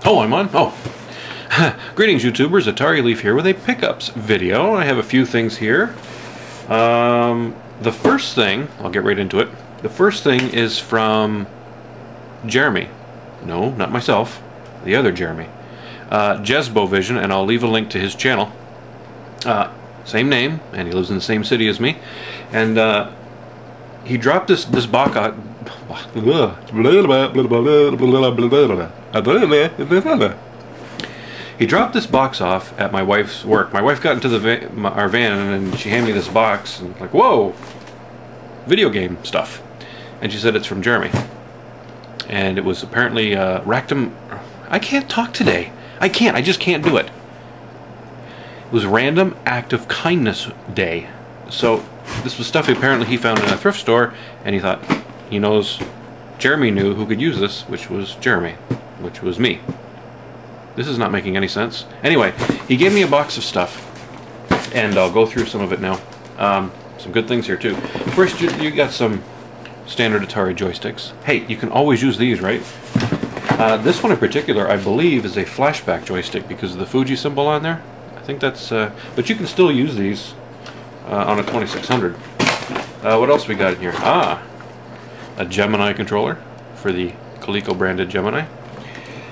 Oh, I'm on? Oh. Greetings, YouTubers. Atari Leaf here with a pickups video. I have a few things here. The first thing, I'll get right into it. The first thing is from Jeremy. No, not myself. The other Jeremy. Vision, and I'll leave a link to his channel. Same name, and he lives in the same city as me. And he dropped this box. He dropped this box off at my wife's work. My wife got into our van and she handed me this box and like, whoa, video game stuff. And she said it's from Jeremy. And it was apparently Ractum. I can't talk today. I just can't do it. It was Random Act of Kindness Day. So this was stuff apparently he found in a thrift store, and he thought he knows Jeremy knew who could use this, which was Jeremy, which was me. This is not making any sense. Anyway, he gave me a box of stuff, and I'll go through some of it now. Some good things here too. First, you got some standard Atari joysticks. Hey, you can always use these, right? This one in particular, I believe, is a flashback joystick because of the Fuji symbol on there. I think that's, but you can still use these on a 2600. What else we got in here? A Gemini controller for the Coleco branded Gemini.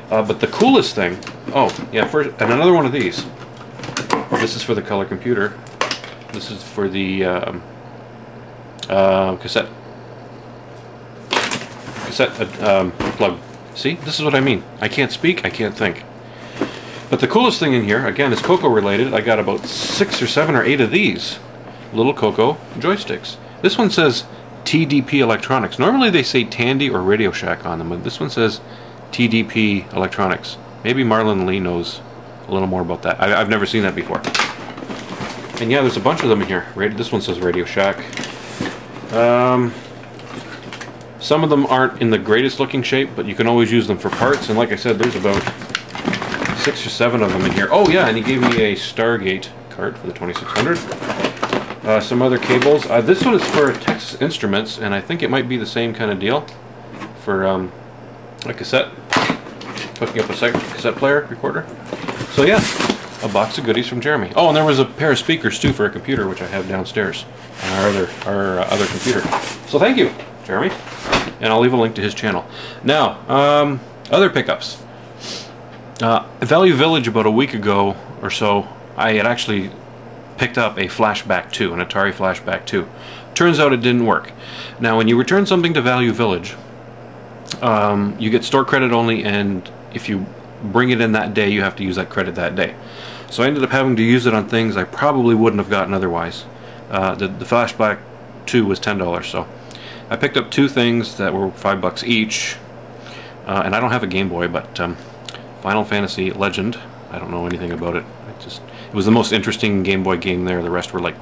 But the coolest thing, first, and another one of these. This is for the color computer. This is for the cassette plug. See, this is what I mean. I can't speak, I can't think. But the coolest thing in here, again, is Coco related. I got about 6 or 7 or 8 of these little Coco joysticks. This one says TDP Electronics. Normally they say Tandy or Radio Shack on them, but this one says TDP Electronics. Maybe Marlon Lee knows a little more about that. I've never seen that before. And yeah, there's a bunch of them in here. This one says Radio Shack. Some of them aren't in the greatest looking shape, but you can always use them for parts. And like I said, there's about 6 or 7 of them in here. Oh yeah, and he gave me a Stargate card for the 2600. Some other cables. This one is for Texas Instruments, and I think it might be the same kind of deal for a cassette, hooking up a cassette player recorder. So yeah, a box of goodies from Jeremy. Oh, and there was a pair of speakers too for a computer, which I have downstairs on our other computer. So thank you, Jeremy, and I'll leave a link to his channel. Now, other pickups. Value Village about a week ago or so, I had actually picked up a Flashback 2, an Atari Flashback 2. Turns out it didn't work. Now, when you return something to Value Village, you get store credit only, and if you bring it in that day, you have to use that credit that day. So I ended up having to use it on things I probably wouldn't have gotten otherwise. The Flashback 2 was $10, so I picked up 2 things that were $5 each, and I don't have a Game Boy, but Final Fantasy Legend, I don't know anything about it. It was the most interesting Game Boy game there. The rest were like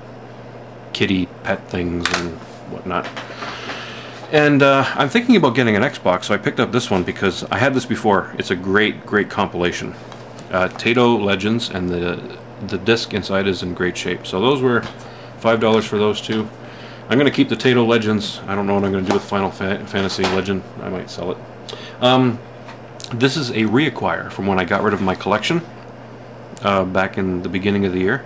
kitty pet things and whatnot. And I'm thinking about getting an Xbox, so I picked up this one because I had this before. It's a great compilation. Taito Legends, and the disc inside is in great shape. So those were $5 for those 2. I'm going to keep the Taito Legends. I don't know what I'm going to do with Final Fantasy Legend. I might sell it. This is a reacquire from when I got rid of my collection back in the beginning of the year.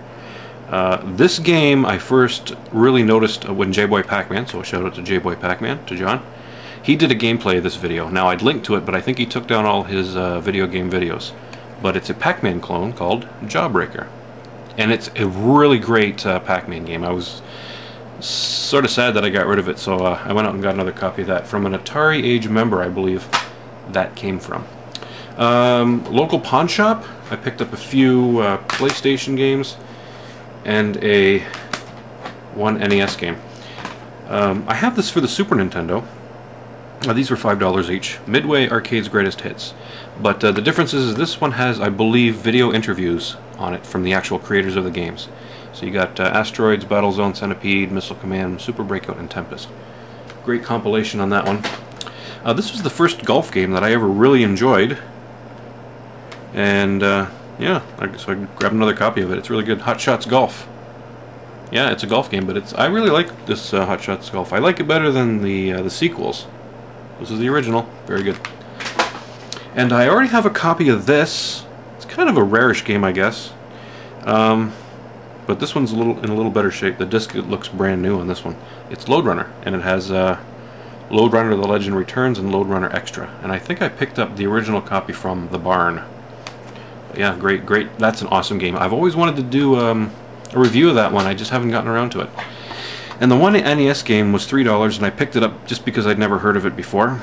This game I first really noticed when J-Boy Pac-Man, so a shout out to J-Boy Pac-Man, to John. He did a gameplay of this video. Now I'd link to it, but I think he took down all his video game videos. But it's a Pac-Man clone called Jawbreaker. And it's a really great Pac-Man game. I was sort of sad that I got rid of it, so I went out and got another copy of that from an Atari Age member, I believe that came from. Local pawn shop, I picked up a few PlayStation games and one NES game. I have this for the Super Nintendo, These were $5 each. Midway Arcade's Greatest Hits. But the difference is this one has, I believe, video interviews on it from the actual creators of the games. So you got Asteroids, Battlezone, Centipede, Missile Command, Super Breakout, and Tempest. Great compilation on that one. This was the first golf game that I ever really enjoyed. And yeah, so I grabbed another copy of it. It's really good. Hot Shots Golf. Yeah, it's a golf game, but I really like this Hot Shots Golf. I like it better than the sequels. This is the original. Very good. And I already have a copy of this. It's kind of a rarish game, I guess. But this one's in a little better shape. The disc looks brand new on this one. It's Loadrunner, and it has Loadrunner: The Legend Returns and Loadrunner Extra. And I think I picked up the original copy from the barn. But yeah, great. That's an awesome game. I've always wanted to do a review of that one. I just haven't gotten around to it. And the one NES game was $3, and I picked it up just because I'd never heard of it before,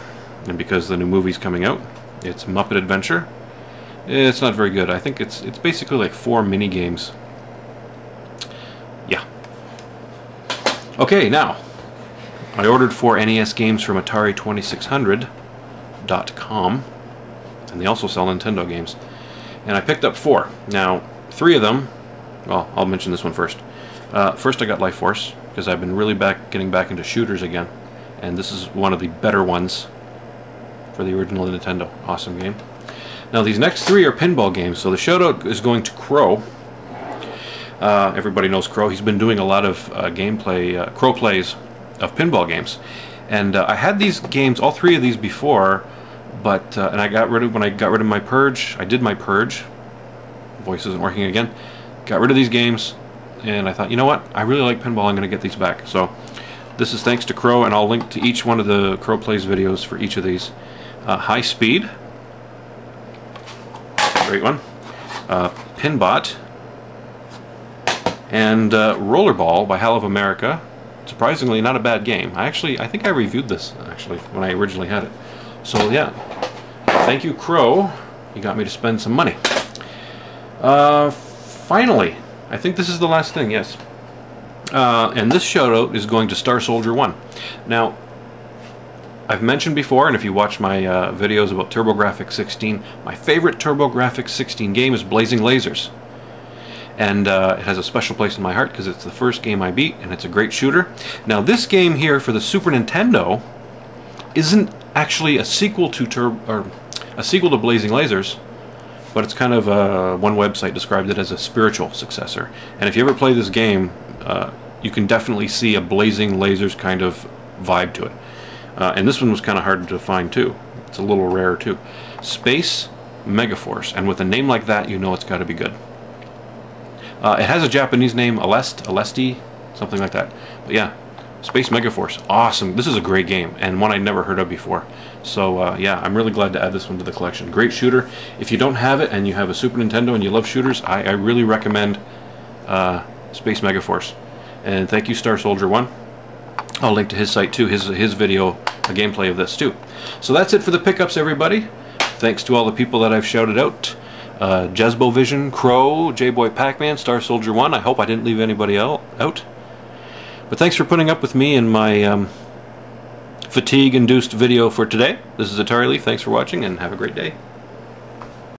and because the new movie's coming out. It's Muppet Adventure. It's not very good. I think it's basically like 4 mini games. Yeah. Okay, now I ordered 4 NES games from Atari2600.com, and they also sell Nintendo games. And I picked up 4. Now, 3 of them. Well, I'll mention this one first. First, I got Life Force, because I've been really getting back into shooters again, and this is one of the better ones for the original Nintendo. Awesome game. Now these next 3 are pinball games, so the shoutout is going to Crow. Everybody knows Crow. He's been doing a lot of gameplay, Crow plays of pinball games, and I had these games, all 3 of these before, but and when I got rid of my purge, I did my purge. Voice isn't working again. Got rid of these games. And I thought, you know what? I really like pinball. I'm going to get these back. So this is thanks to Crow, and I'll link to each one of the Crow Plays videos for each of these. High Speed. Great one. Pinbot. And Rollerball by Hell of America. Surprisingly, not a bad game. I think I reviewed this, actually, when I originally had it. So, yeah. Thank you, Crow. You got me to spend some money. Finally. I think this is the last thing, yes. And this shoutout is going to Star Soldier 1. Now, I've mentioned before, and if you watch my videos about TurboGrafx 16, my favorite TurboGrafx 16 game is Blazing Lasers. And it has a special place in my heart because it's the first game I beat, and it's a great shooter. Now, this game here for the Super Nintendo isn't actually a sequel to Blazing Lasers, but it's kind of, one website described it as a spiritual successor. And if you ever play this game, you can definitely see a Blazing Lasers kind of vibe to it. And this one was kind of hard to find too. It's a little rare too. Space Megaforce, and with a name like that, you know it's got to be good. It has a Japanese name, Alesti, something like that. But yeah, Space Megaforce, awesome. This is a great game, and one I'd never heard of before. So yeah, I'm really glad to add this one to the collection. Great shooter. If you don't have it and you have a Super Nintendo and you love shooters, I really recommend Space Megaforce. And thank you, Star Soldier 1. I'll link to his site too, his video, a gameplay of this too. So that's it for the pickups, everybody. Thanks to all the people that I've shouted out. Jezbo Vision, Crow, J-Boy Pac-Man, Star Soldier 1. I hope I didn't leave anybody out. But thanks for putting up with me in my fatigue-induced video for today. This is Atari Leaf. Thanks for watching, and have a great day.